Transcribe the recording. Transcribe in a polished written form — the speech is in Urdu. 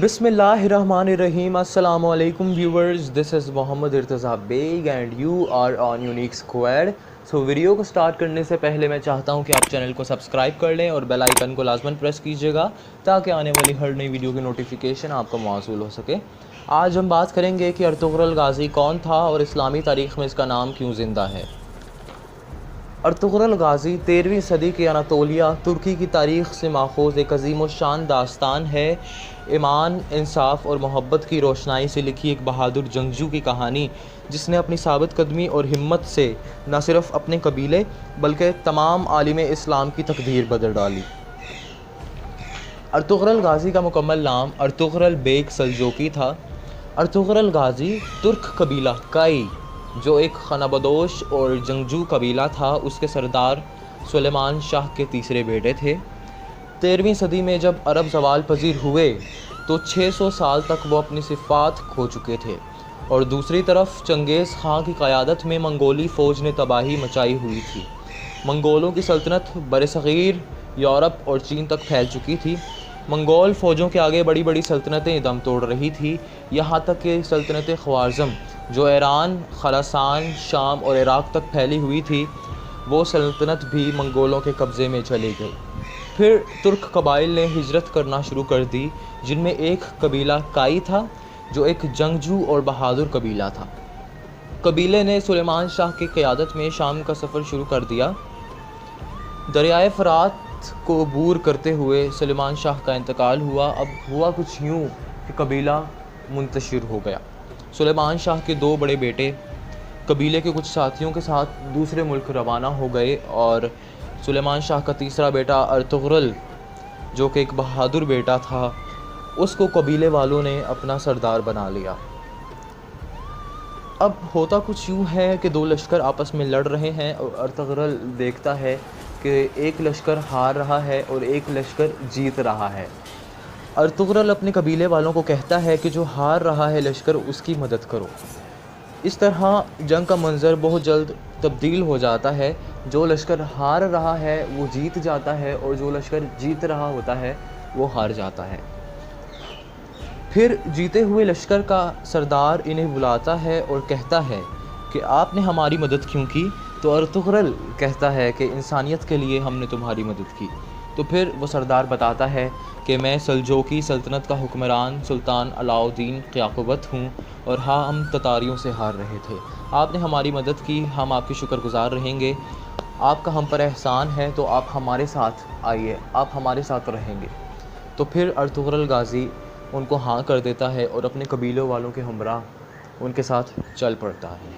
Bismillahirrahmanirrahim. Assalamu alaikum viewers. This is Mohammad Irtaza Beg and you are on Unique Square. So video کو سٹارٹ کرنے سے پہلے میں چاہتا ہوں کہ آپ چینل کو سبسکرائب کر لیں اور بیل آئیکن کو لازماً پریس کیجیے گا تاکہ آنے والی ہر نئی ویڈیو کی نوٹیفیکیشن آپ کو موصول ہو سکے۔ آج ہم بات کریں گے کہ ارطغرل غازی کون تھا اور اسلامی تاریخ میں اس کا نام کیوں زندہ ہے۔ ارطغرل غازی 13ویں صدی کے اناطولیہ ترکی کی تاریخ سے ماخوذ ایک عظیم و شان داستان ہے۔ ایمان، انصاف اور محبت کی روشنائی سے لکھی ایک بہادر جنگجو کی کہانی جس نے اپنی ثابت قدمی اور ہمت سے نہ صرف اپنے قبیلے بلکہ تمام عالم اسلام کی تقدیر بدل ڈالی۔ ارطغرل غازی کا مکمل نام ارطغرل بیگ سلجوقی تھا۔ ارطغرل غازی ترک قبیلہ کائی جو ایک خانہ بدوش اور جنگجو قبیلہ تھا، اس کے سردار سلیمان شاہ کے تیسرے بیٹے تھے۔ 13ویں صدی میں جب عرب زوال پذیر ہوئے تو 600 سال تک وہ اپنی صفات کھو چکے تھے، اور دوسری طرف چنگیز خان کی قیادت میں منگولی فوج نے تباہی مچائی ہوئی تھی۔ منگولوں کی سلطنت برصغیر یورپ اور چین تک پھیل چکی تھی۔ منگول فوجوں کے آگے بڑی بڑی سلطنتیں دم توڑ رہی تھی، یہاں تک کہ سلطنت خوارزم جو ایران، خراسان، شام اور عراق تک پھیلی ہوئی تھی، وہ سلطنت بھی منگولوں کے قبضے میں چلی گئی۔ پھر ترک قبائل نے ہجرت کرنا شروع کر دی، جن میں ایک قبیلہ کائی تھا جو ایک جنگجو اور بہادر قبیلہ تھا۔ قبیلے نے سلیمان شاہ کی قیادت میں شام کا سفر شروع کر دیا۔ دریائے فرات کو عبور کرتے ہوئے سلیمان شاہ کا انتقال ہوا۔ اب ہوا کچھ یوں کہ قبیلہ منتشر ہو گیا۔ سلیمان شاہ کے 2 بڑے بیٹے قبیلے کے کچھ ساتھیوں کے ساتھ دوسرے ملک روانہ ہو گئے، اور سلیمان شاہ کا تیسرا بیٹا ارطغرل جو کہ ایک بہادر بیٹا تھا، اس کو قبیلے والوں نے اپنا سردار بنا لیا۔ اب ہوتا کچھ یوں ہے کہ 2 لشکر آپس میں لڑ رہے ہیں، اور ارطغرل دیکھتا ہے کہ ایک لشکر ہار رہا ہے اور ایک لشکر جیت رہا ہے۔ ارطغرل اپنے قبیلے والوں کو کہتا ہے کہ جو ہار رہا ہے لشکر اس کی مدد کرو۔ اس طرح جنگ کا منظر بہت جلد تبدیل ہو جاتا ہے۔ جو لشکر ہار رہا ہے وہ جیت جاتا ہے، اور جو لشکر جیت رہا ہوتا ہے وہ ہار جاتا ہے۔ پھر جیتے ہوئے لشکر کا سردار انہیں بلاتا ہے اور کہتا ہے کہ آپ نے ہماری مدد کیوں کی؟ تو ارطغرل کہتا ہے کہ انسانیت کے لیے ہم نے تمہاری مدد کی۔ تو پھر وہ سردار بتاتا ہے کہ میں سلجوقی سلطنت کا حکمران سلطان علاء الدین قیاقبت ہوں، اور ہاں، ہم تتاریوں سے ہار رہے تھے۔ آپ نے ہماری مدد کی، ہم آپ کے شکر گزار رہیں گے۔ آپ کا ہم پر احسان ہے، تو آپ ہمارے ساتھ آئیے، آپ ہمارے ساتھ رہیں گے۔ تو پھر ارطغرل غازی ان کو ہاں کر دیتا ہے اور اپنے قبیلوں والوں کے ہمراہ ان کے ساتھ چل پڑتا ہے۔